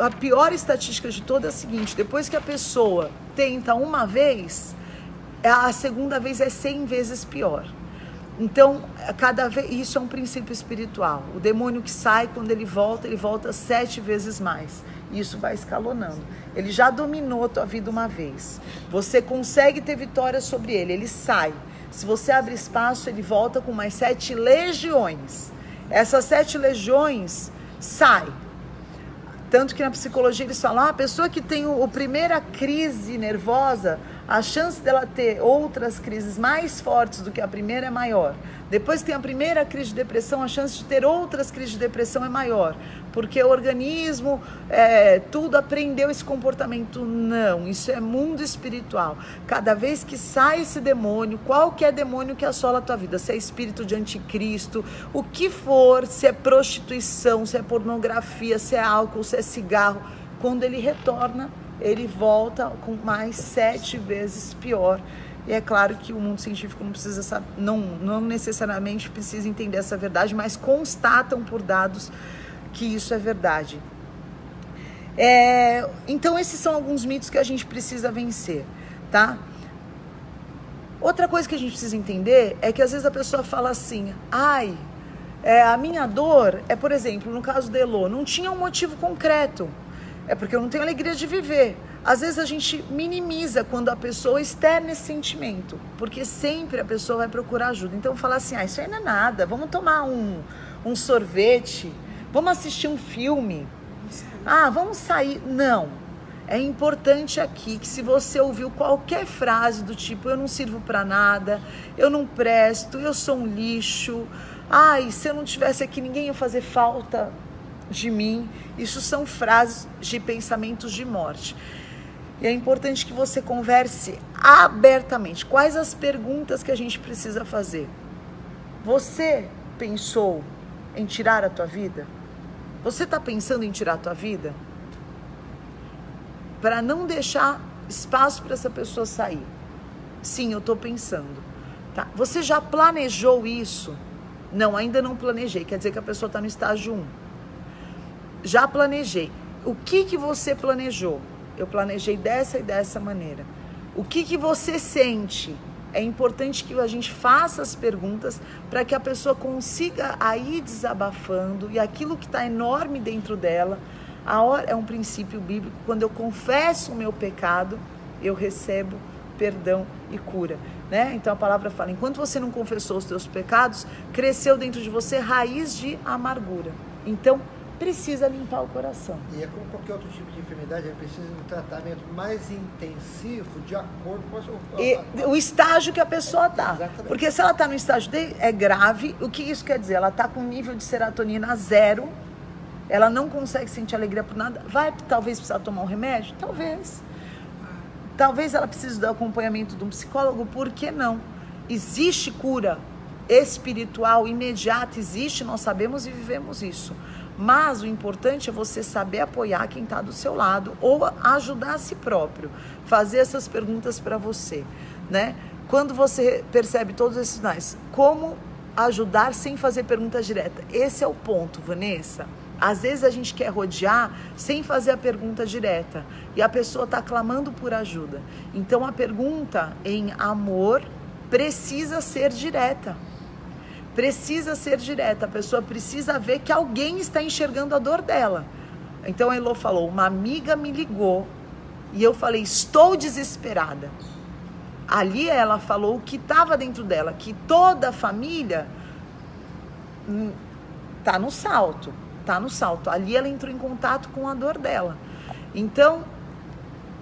a pior estatística de toda é a seguinte: depois que a pessoa tenta uma vez, a segunda vez é 100 vezes pior. Então, cada vez, isso é um princípio espiritual. O demônio que sai, quando ele volta 7 vezes mais. Isso vai escalonando. Ele já dominou a tua vida uma vez. Você consegue ter vitória sobre ele. Ele sai. Se você abre espaço, ele volta com mais 7 legiões. Essas 7 legiões saem. Tanto que na psicologia eles falam, a pessoa que tem a primeira crise nervosa, a chance dela ter outras crises mais fortes do que a primeira é maior. Depois que tem a primeira crise de depressão, a chance de ter outras crises de depressão é maior. Porque o organismo, tudo aprendeu esse comportamento. Não, isso é mundo espiritual. Cada vez que sai esse demônio, qualquer demônio que assola a tua vida, se é espírito de anticristo, o que for, se é prostituição, se é pornografia, se é álcool, se é cigarro, quando ele retorna, ele volta com mais 7 vezes pior. E é claro que o mundo científico não precisa saber, não necessariamente precisa entender essa verdade, mas constatam por dados que isso é verdade. Então esses são alguns mitos que a gente precisa vencer, tá? Outra coisa que a gente precisa entender é que às vezes a pessoa fala assim, a minha dor é, por exemplo, no caso da Elô, não tinha um motivo concreto. É porque eu não tenho alegria de viver. Às vezes a gente minimiza quando a pessoa externa esse sentimento, porque sempre a pessoa vai procurar ajuda. Então fala assim, isso aí não é nada, vamos tomar um sorvete, vamos assistir um filme, vamos sair. Não, é importante aqui que se você ouviu qualquer frase do tipo, eu não sirvo pra nada, eu não presto, eu sou um lixo, se eu não tivesse aqui ninguém ia fazer falta de mim, isso são frases de pensamentos de morte. E é importante que você converse abertamente. Quais as perguntas que a gente precisa fazer? Você pensou em tirar a tua vida? Você está pensando em tirar a tua vida? Para não deixar espaço para essa pessoa sair. Sim, eu estou pensando. Tá? Você já planejou isso? Não, ainda não planejei. Quer dizer que a pessoa está no estágio 1. Já planejei. O que você planejou? Eu planejei dessa e dessa maneira. O que você sente? É importante que a gente faça as perguntas para que a pessoa consiga ir desabafando, e aquilo que está enorme dentro dela, é um princípio bíblico, quando eu confesso o meu pecado, eu recebo perdão e cura, né? Então a palavra fala, enquanto você não confessou os teus pecados, cresceu dentro de você raiz de amargura. Então, precisa limpar o coração. E é como qualquer outro tipo de enfermidade, é preciso de um tratamento mais intensivo de acordo com o estágio que a pessoa está. Porque se ela está no estágio é grave, o que isso quer dizer? Ela está com nível de serotonina 0, ela não consegue sentir alegria por nada, vai talvez precisar tomar um remédio? Talvez. Talvez ela precise do acompanhamento de um psicólogo, por que não? Existe cura espiritual imediata, existe, nós sabemos e vivemos isso. Mas o importante é você saber apoiar quem está do seu lado ou ajudar a si próprio. Fazer essas perguntas para você, né? Quando você percebe todos esses sinais, como ajudar sem fazer pergunta direta? Esse é o ponto, Vanessa. Às vezes a gente quer rodear sem fazer a pergunta direta e a pessoa está clamando por ajuda. Então a pergunta em amor precisa ser direta. Precisa ser direta, a pessoa precisa ver que alguém está enxergando a dor dela. Então a Elô falou, uma amiga me ligou e eu falei, estou desesperada. Ali ela falou o que estava dentro dela, que toda a família está no salto. Ali ela entrou em contato com a dor dela. Então,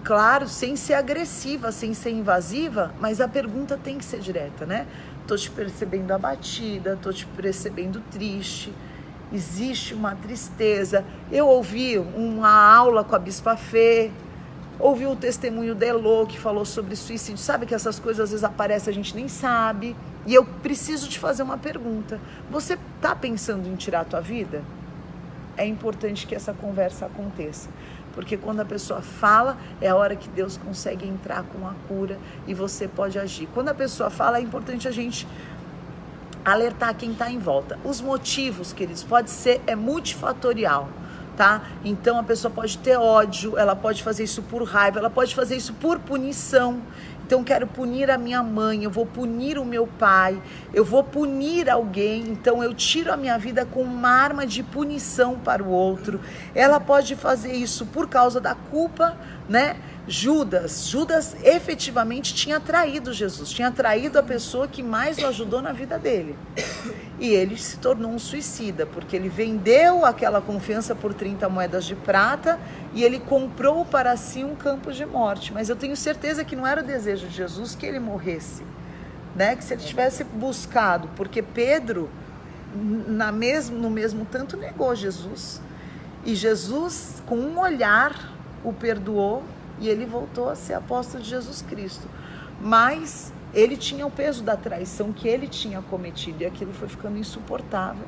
claro, sem ser agressiva, sem ser invasiva, mas a pergunta tem que ser direta, né? Tô te percebendo abatida, tô te percebendo triste, existe uma tristeza. Eu ouvi uma aula com a Bispa Fê, ouvi o testemunho da Elô, que falou sobre suicídio. Sabe que essas coisas às vezes aparecem, a gente nem sabe. E eu preciso te fazer uma pergunta. Você tá pensando em tirar a tua vida? É importante que essa conversa aconteça. Porque quando a pessoa fala, é a hora que Deus consegue entrar com a cura e você pode agir. Quando a pessoa fala, é importante a gente alertar quem está em volta. Os motivos, queridos, pode ser multifatorial, tá? Então a pessoa pode ter ódio, ela pode fazer isso por raiva, ela pode fazer isso por punição. Então, quero punir a minha mãe, eu vou punir o meu pai, eu vou punir alguém, então eu tiro a minha vida com uma arma de punição para o outro. Ela pode fazer isso por causa da culpa, né? Judas efetivamente tinha traído Jesus, tinha traído a pessoa que mais o ajudou na vida dele. E ele se tornou um suicida, porque ele vendeu aquela confiança por 30 moedas de prata e ele comprou para si um campo de morte. Mas eu tenho certeza que não era o desejo de Jesus que ele morresse, né? Que se ele tivesse buscado, porque Pedro, no mesmo tanto, negou Jesus. E Jesus, com um olhar, o perdoou e ele voltou a ser apóstolo de Jesus Cristo. Mas ele tinha o peso da traição que ele tinha cometido e aquilo foi ficando insuportável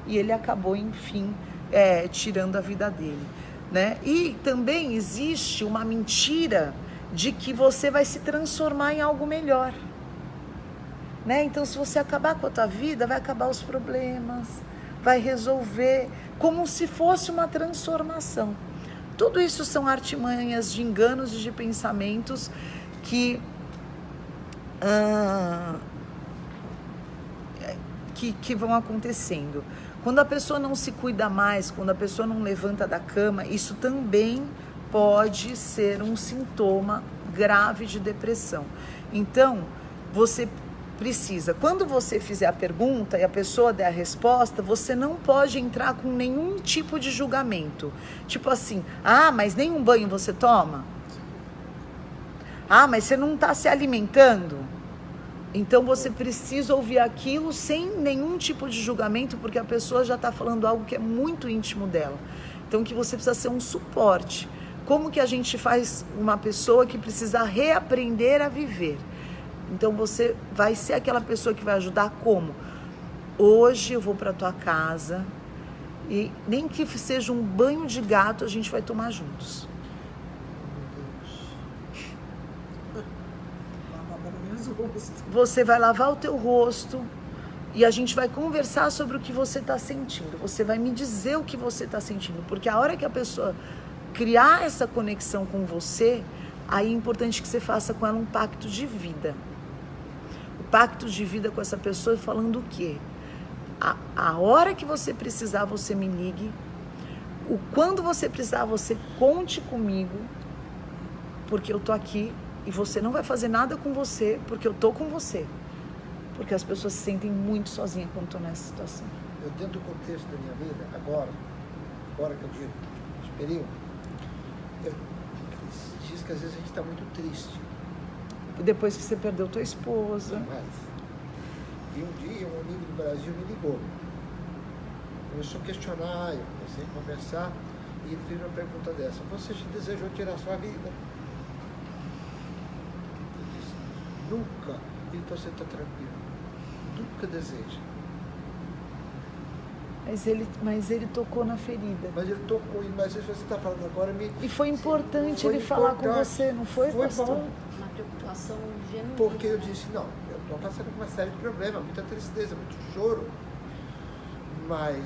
e ele acabou, enfim, tirando a vida dele, né? E também existe uma mentira de que você vai se transformar em algo melhor, né? Então, se você acabar com a tua vida, vai acabar os problemas, vai resolver, como se fosse uma transformação. Tudo isso são artimanhas de enganos e de pensamentos que vão acontecendo. Quando a pessoa não se cuida mais, quando a pessoa não levanta da cama, isso também pode ser um sintoma grave de depressão. Então, você precisa, quando você fizer a pergunta e a pessoa der a resposta, você não pode entrar com nenhum tipo de julgamento. Tipo assim, mas nenhum banho você toma? Mas você não está se alimentando? Então você precisa ouvir aquilo sem nenhum tipo de julgamento, porque a pessoa já está falando algo que é muito íntimo dela. Então que você precisa ser um suporte. Como que a gente faz uma pessoa que precisa reaprender a viver? Então você vai ser aquela pessoa que vai ajudar como? Hoje eu vou para tua casa e nem que seja um banho de gato a gente vai tomar juntos. Você vai lavar o teu rosto e a gente vai conversar sobre o que você está sentindo. Você vai me dizer o que você está sentindo, porque a hora que a pessoa criar essa conexão com você, aí é importante que você faça com ela um pacto de vida. O pacto de vida com essa pessoa falando o quê? A hora que você precisar, você me ligue. Quando você precisar, você conte comigo, porque eu tô aqui e você não vai fazer nada com você, porque eu tô com você. Porque as pessoas se sentem muito sozinhas quando estão nessa situação. Eu, dentro do contexto da minha vida, agora que eu digo, esse período, diz que às vezes a gente está muito triste. Depois que você perdeu tua esposa. E um dia um amigo do Brasil me ligou. Começou a questionar, eu comecei a conversar e ele fez uma pergunta dessa: você desejou tirar sua vida? Eu disse: nunca. Então você está tranquilo. Nunca deseja. Mas ele tocou na ferida. Mas ele tocou, mas você está falando agora... E foi importante ele falar com você, não foi, pastor? Bom. Uma preocupação genuína. Porque eu disse, não, eu estou passando por uma série de problemas, muita tristeza, muito choro. Mas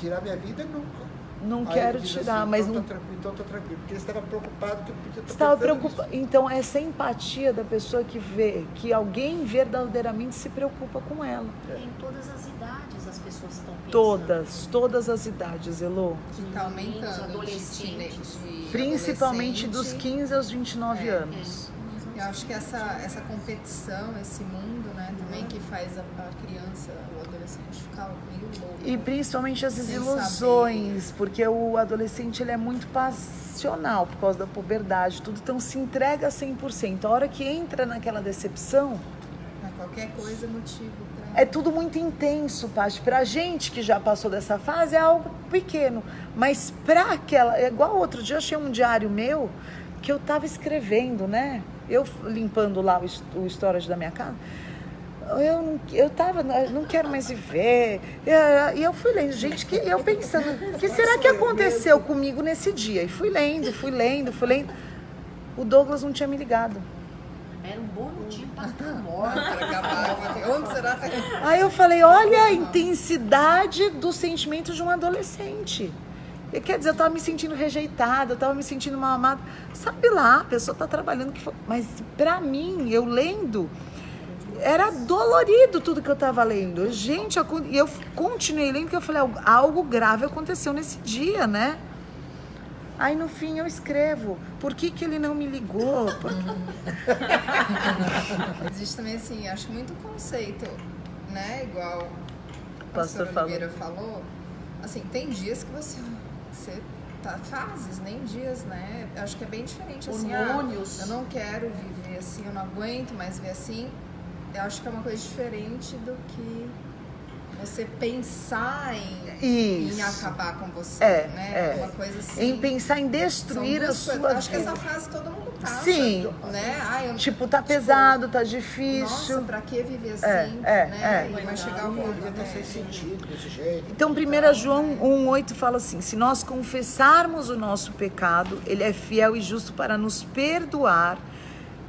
tirar minha vida, nunca. Não quero tirar, assim, mas então não... Então está tranquilo, porque ele estava preocupado que eu podia estar estava preocupado. Então, essa empatia da pessoa que vê, que alguém verdadeiramente se preocupa com ela. Em todas as idades as pessoas estão pensando. Todas as idades, Elô. Está aumentando. Os adolescentes. Principalmente dos 15 aos 29 anos. Eu acho que essa competição, esse mundo, né, também que faz a criança, o adolescente ficar meio louco. E principalmente as Sem desilusões, saber. porque o adolescente ele é muito passional por causa da puberdade, tudo, então se entrega 100%. A hora que entra naquela decepção, Qualquer coisa é motivo para... é tudo muito intenso, Paty. Pra gente que já passou dessa fase é algo pequeno, mas pra aquela... É igual outro dia eu achei um diário meu que eu tava escrevendo, né? Eu limpando lá o storage da minha casa, eu tava, não quero mais viver, e eu fui lendo, gente, que eu pensando, o que será que aconteceu comigo nesse dia? E fui lendo, o Douglas não tinha me ligado. Era um bom motivo para estar morta. Onde será que... Aí eu falei, olha a intensidade do sentimento de um adolescente. Quer dizer, eu estava me sentindo rejeitada, eu estava me sentindo mal amada. Sabe lá, a pessoa está trabalhando, mas para mim, eu lendo, era dolorido tudo que eu estava lendo. Gente, e eu continuei lendo, porque eu falei, algo grave aconteceu nesse dia, né? Aí no fim eu escrevo, por que ele não me ligou? Existe também assim, acho muito conceito, né? Igual o Pastor pastor Oliveira falou, assim, tem dias que você tá fases, nem dias, né? Eu acho que é bem diferente assim, Hormônios. eu não quero viver assim, eu não aguento mais ver assim. Eu acho que é uma coisa diferente do que você pensar em acabar com você, né? Uma coisa assim. Em pensar em destruir a sua vida. Acho que essa fase todo mundo passa. Sim. Né? Tipo, tá pesado, tá difícil. Nossa, pra que viver assim? Né? E vai chegar o ponto. Não faz sentido desse jeito. Então, 1 João 1,8 fala assim, se nós confessarmos o nosso pecado, ele é fiel e justo para nos perdoar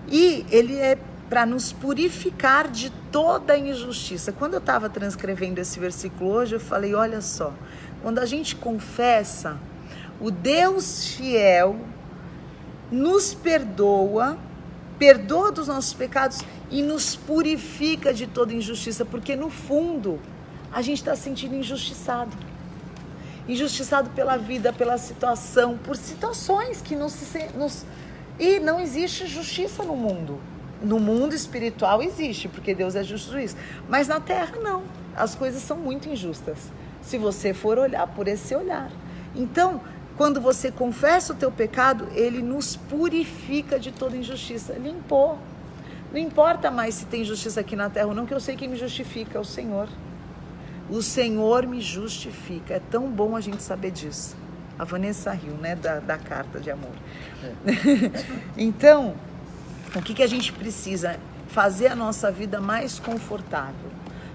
e ele é para nos purificar de toda injustiça. Quando eu estava transcrevendo esse versículo hoje, eu falei, olha só, quando a gente confessa, o Deus fiel nos perdoa dos nossos pecados e nos purifica de toda injustiça, porque no fundo, a gente está se sentindo injustiçado. Injustiçado pela vida, pela situação, por situações que E não existe justiça no mundo. No mundo espiritual existe, porque Deus é justo juiz. Mas na terra não. As coisas são muito injustas. Se você for olhar por esse olhar. Então, quando você confessa o teu pecado, ele nos purifica de toda injustiça. Limpou. Não importa mais se tem justiça aqui na terra ou não, que eu sei quem me justifica, é o Senhor. O Senhor me justifica. É tão bom a gente saber disso. A Vanessa riu, né? Da carta de amor. Então, o que a gente precisa? Fazer a nossa vida mais confortável.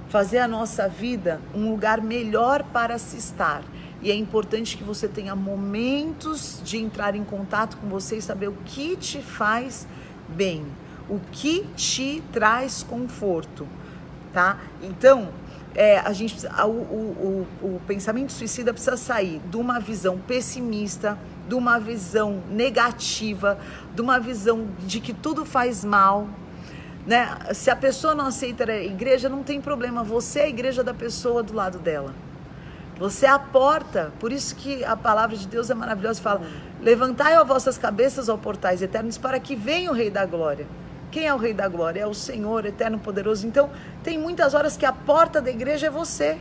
Fazer a nossa vida um lugar melhor para se estar. E é importante que você tenha momentos de entrar em contato com você e saber o que te faz bem. O que te traz conforto, tá? Então, o pensamento suicida precisa sair de uma visão pessimista, de uma visão negativa, de uma visão de que tudo faz mal, né? Se a pessoa não aceita a igreja, não tem problema, você é a igreja da pessoa do lado dela. Você é a porta, por isso que a palavra de Deus é maravilhosa, fala, levantai as vossas cabeças, ó portais eternos, para que venha o Rei da Glória. Quem é o Rei da Glória? É o Senhor, eterno, poderoso. Então, tem muitas horas que a porta da igreja é você.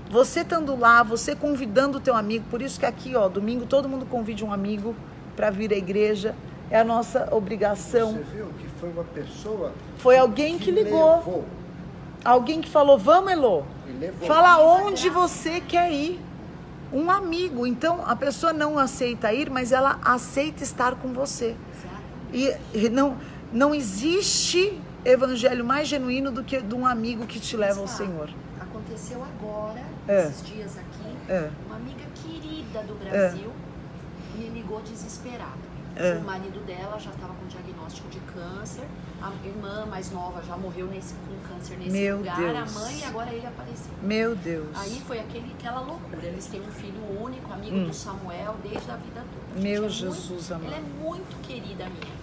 Você estando lá, você convidando o teu amigo. Por isso que aqui, ó, domingo, todo mundo convide um amigo para vir à igreja. É a nossa obrigação. Você viu que foi uma pessoa... Foi alguém que ligou. Levou. Alguém que falou, vamos, Elô. Levou. Fala onde você quer ir. Um amigo. Então, a pessoa não aceita ir, mas ela aceita estar com você. E não existe evangelho mais genuíno do que de um amigo que te leva ao Senhor. Aconteceu agora, esses dias aqui, uma amiga querida do Brasil me ligou desesperada. O marido dela já estava com diagnóstico de câncer, a irmã mais nova já morreu com câncer nesse lugar, Deus. A mãe, agora ele apareceu. Meu Deus. Aí foi aquela loucura, eles têm um filho único, amigo do Samuel, desde a vida toda. Meu Jesus amado. Ela é muito querida minha.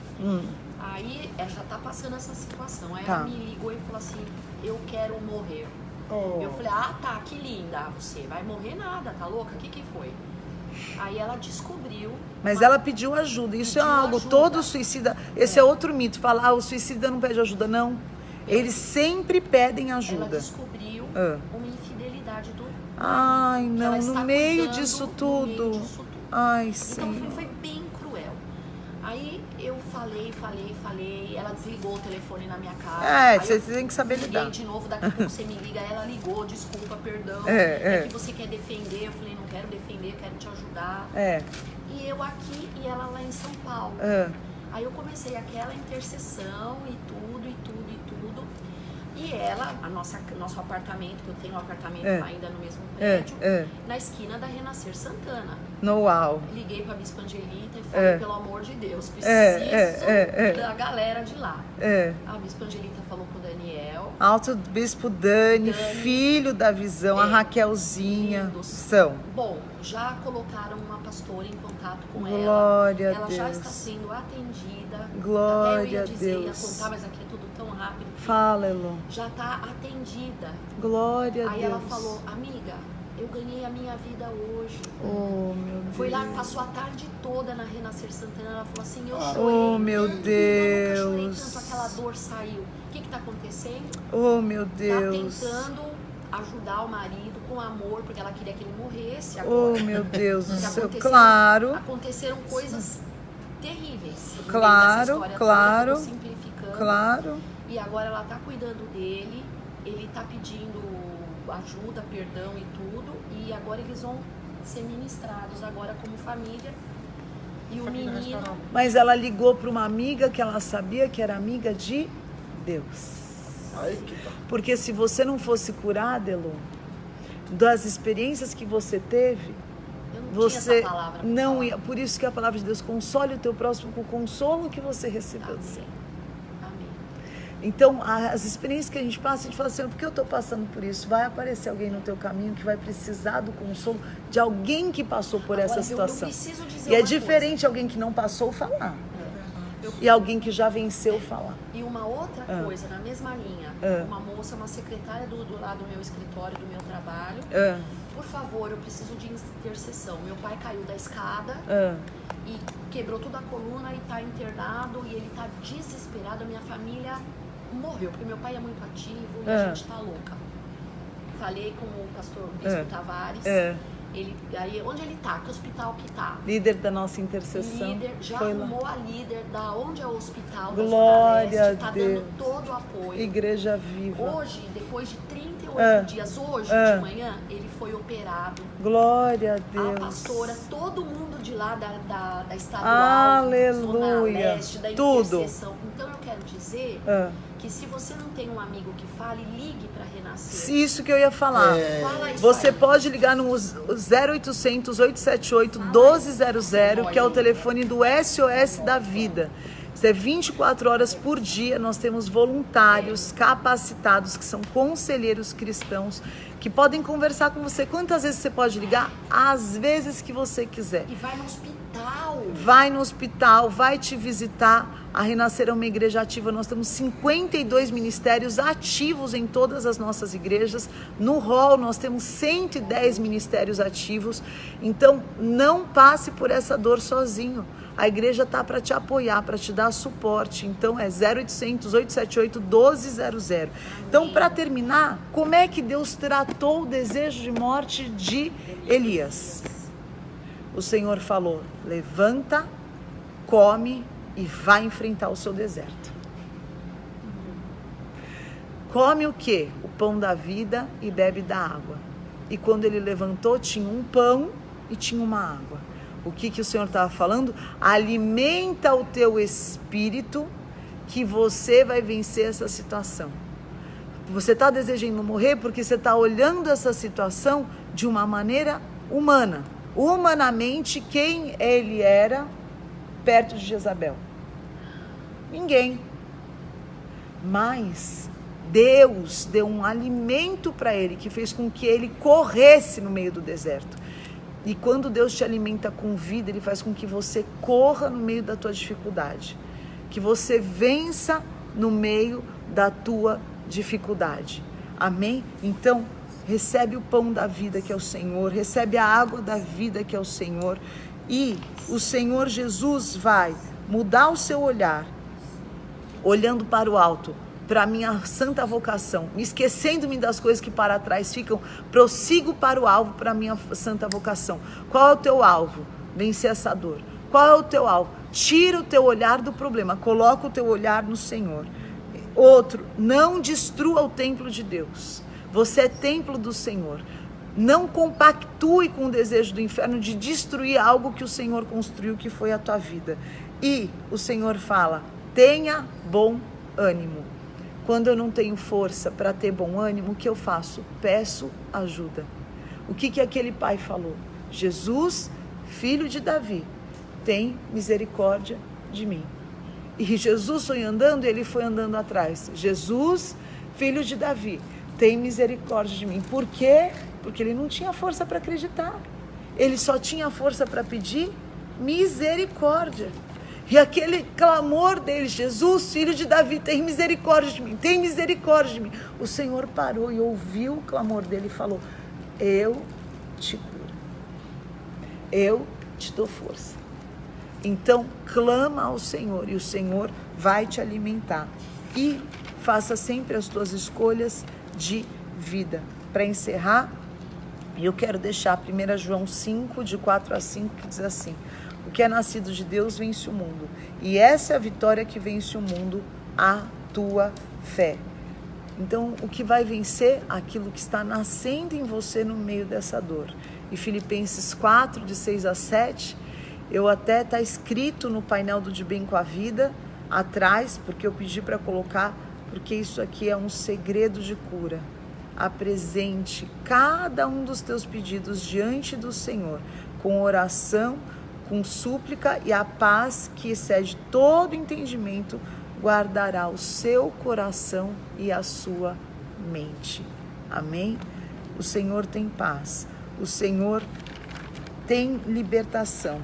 Aí ela já tá passando essa situação. Aí ela me ligou e falou assim, eu quero morrer. Eu falei, tá, que linda você. Vai morrer nada, tá louca? O que foi? Aí ela descobriu. Mas ela pediu ajuda. Isso é algo, todo suicida. Esse é outro mito. Falar, o suicida não pede ajuda, não. Eles sempre pedem ajuda. Ela descobriu uma infidelidade do. Ai, não, no meio disso tudo. Ai, Então sim. foi bem cruel. Aí eu falei, ela desligou o telefone na minha cara. Você tem que saber lidar. Liguei de novo, daqui a pouco você me liga, ela ligou, desculpa, perdão. É que você quer defender, eu falei, não quero defender, quero te ajudar. E eu aqui e ela lá em São Paulo. Aí eu comecei aquela intercessão e tudo. E ela, nosso apartamento, que eu tenho um apartamento ainda no mesmo prédio, na esquina da Renascer Santana. Uau. Liguei pra Bispa Angelita e falei, pelo amor de Deus, preciso da galera de lá. A Bispa Angelita falou com o Daniel. Alto Bispo Dani, filho da visão, a Raquelzinha. São. Bom, já colocaram uma pastora em contato com Glória ela. A Deus. Já está sendo atendida. Glória Até eu ia dizer, a Deus. ia contar, mas aqui é tudo tão rápido. Fala, Elô. Já está atendida. Glória a Deus. Aí ela falou, amiga, eu ganhei a minha vida hoje. Oh, meu Deus. Foi lá, passou a tarde toda na Renascer Santana. Ela falou assim, eu chorei. Oh, meu Deus. Eu nunca chorei tanto, aquela dor saiu. O que está acontecendo? Oh, meu Deus. Tá tentando ajudar o marido com amor, porque ela queria que ele morresse agora. Oh, meu Deus do céu. Claro. Aconteceram coisas terríveis. Claro, claro. Toda, simplificando. Claro. E agora ela tá cuidando dele, ele tá pedindo ajuda, perdão e tudo, e agora eles vão ser ministrados agora como família. E o menino... Mas ela ligou para uma amiga que ela sabia que era amiga de Deus. Porque se você não fosse curada, Elô, das experiências que você teve, você não ia. Por isso que a palavra de Deus, console o teu próximo com o consolo que você recebeu do Senhor. Então, as experiências que a gente passa, a gente fala assim, por que eu estou passando por isso? Vai aparecer alguém no teu caminho que vai precisar do consolo de alguém que passou por essa situação. E é diferente alguém que não passou falar. E alguém que já venceu falar. E uma outra coisa, na mesma linha, uma moça, uma secretária do lado do meu escritório, do meu trabalho, por favor, eu preciso de intercessão. Meu pai caiu da escada e quebrou toda a coluna e está internado e ele está desesperado. A minha família morreu, porque meu pai é muito ativo e a gente está louca. Falei com o pastor Bispo Tavares. Ele, aí, onde ele tá? Que hospital que tá? Líder da nossa intercessão. Líder, já arrumou a líder da onde é o hospital. Glória a Deus. Tá dando todo o apoio. Igreja Viva. Hoje, depois de 38 dias, hoje de manhã, ele foi operado. Glória a Deus. A pastora, todo mundo de lá da estadual, aleluia, Zona Leste, da intercessão. Então eu quero dizer que se você não tem um amigo que fale, ligue para Renascer. Isso que eu ia falar. Você pode ligar no 0800 878 1200, que é o telefone do SOS da Vida. Isso é 24 horas por dia. Nós temos voluntários capacitados que são conselheiros cristãos que podem conversar com você. Quantas vezes você pode ligar? Às vezes que você quiser. E vai no hospital. Vai no hospital, vai te visitar. A Renascer é uma igreja ativa. Nós temos 52 ministérios ativos em todas as nossas igrejas. No hall nós temos 110 ministérios ativos. Então não passe por essa dor sozinho. A igreja está para te apoiar, para te dar suporte. Então é 0800 878 1200. Então, para terminar, como é que Deus tratou o desejo de morte de Elias? O Senhor falou, levanta, come e vai enfrentar o seu deserto. Come o quê? O pão da vida e bebe da água. E quando ele levantou, tinha um pão e tinha uma água. O que o Senhor estava falando? Alimenta o teu espírito que você vai vencer essa situação. Você está desejando morrer porque você está olhando essa situação de uma maneira humana. Humanamente, quem ele era perto de Jezabel? Ninguém. Mas Deus deu um alimento para ele que fez com que ele corresse no meio do deserto. E quando Deus te alimenta com vida, Ele faz com que você corra no meio da tua dificuldade. Que você vença no meio da tua dificuldade. Amém? Então, recebe o pão da vida que é o Senhor, recebe a água da vida que é o Senhor. E o Senhor Jesus vai mudar o seu olhar, olhando para o alto, para a minha santa vocação, me esquecendo-me das coisas que para trás ficam, prossigo para o alvo, para a minha santa vocação. Qual é o teu alvo? Vencer essa dor. Qual é o teu alvo? Tira o teu olhar do problema, coloca o teu olhar no Senhor. Outro, não destrua o templo de Deus. Você é templo do Senhor. Não compactue com o desejo do inferno de destruir algo que o Senhor construiu, que foi a tua vida. E o Senhor fala, tenha bom ânimo. Quando eu não tenho força para ter bom ânimo, o que eu faço? Peço ajuda. O que aquele pai falou? Jesus, filho de Davi, tem misericórdia de mim. E Jesus foi andando e ele foi andando atrás. Jesus, filho de Davi, tem misericórdia de mim. Por quê? Porque ele não tinha força para acreditar. Ele só tinha força para pedir misericórdia. E aquele clamor dele, Jesus, filho de Davi, tem misericórdia de mim, tem misericórdia de mim. O Senhor parou e ouviu o clamor dele e falou: eu te curo, eu te dou força. Então, clama ao Senhor e o Senhor vai te alimentar. E faça sempre as tuas escolhas de vida. Para encerrar, eu quero deixar 1 João 5, de 4 a 5, que diz assim: o que é nascido de Deus vence o mundo. E essa é a vitória que vence o mundo, a tua fé. Então, o que vai vencer? Aquilo que está nascendo em você no meio dessa dor. E Filipenses 4, de 6 a 7... está escrito no painel do De Bem com a Vida, atrás, porque eu pedi para colocar, porque isso aqui é um segredo de cura. Apresente cada um dos teus pedidos diante do Senhor, com oração, com súplica, e a paz que excede todo entendimento guardará o seu coração e a sua mente. Amém? O Senhor tem paz, o Senhor tem libertação.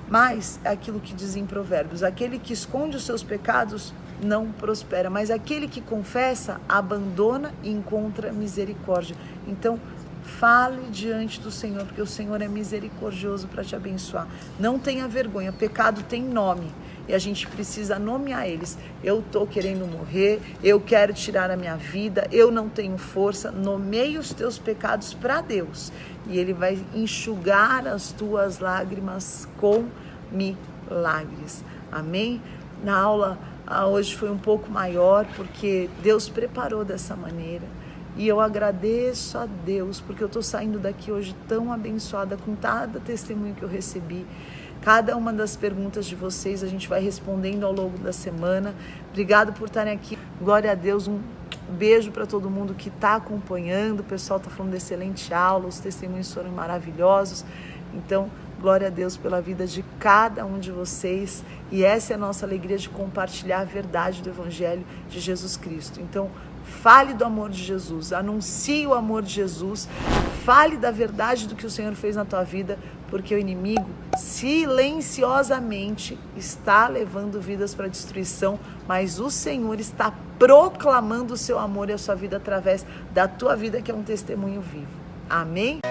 Mas é aquilo que diz em Provérbios: aquele que esconde os seus pecados não prospera, mas aquele que confessa abandona e encontra misericórdia. Então, fale diante do Senhor, porque o Senhor é misericordioso para te abençoar. Não tenha vergonha, pecado tem nome e a gente precisa nomear eles. Eu estou querendo morrer, eu quero tirar a minha vida, eu não tenho força. Nomeie os teus pecados para Deus e Ele vai enxugar as tuas lágrimas com milagres. Amém? Na aula hoje foi um pouco maior, porque Deus preparou dessa maneira. E eu agradeço a Deus, porque eu estou saindo daqui hoje tão abençoada com cada testemunho que eu recebi. Cada uma das perguntas de vocês a gente vai respondendo ao longo da semana. Obrigado por estarem aqui. Glória a Deus. Um beijo para todo mundo que está acompanhando. O pessoal está falando de excelente aula. Os testemunhos foram maravilhosos. Então, glória a Deus pela vida de cada um de vocês. E essa é a nossa alegria de compartilhar a verdade do Evangelho de Jesus Cristo. Então, fale do amor de Jesus, anuncie o amor de Jesus, fale da verdade do que o Senhor fez na tua vida, porque o inimigo silenciosamente está levando vidas para a destruição, mas o Senhor está proclamando o seu amor e a sua vida através da tua vida, que é um testemunho vivo. Amém?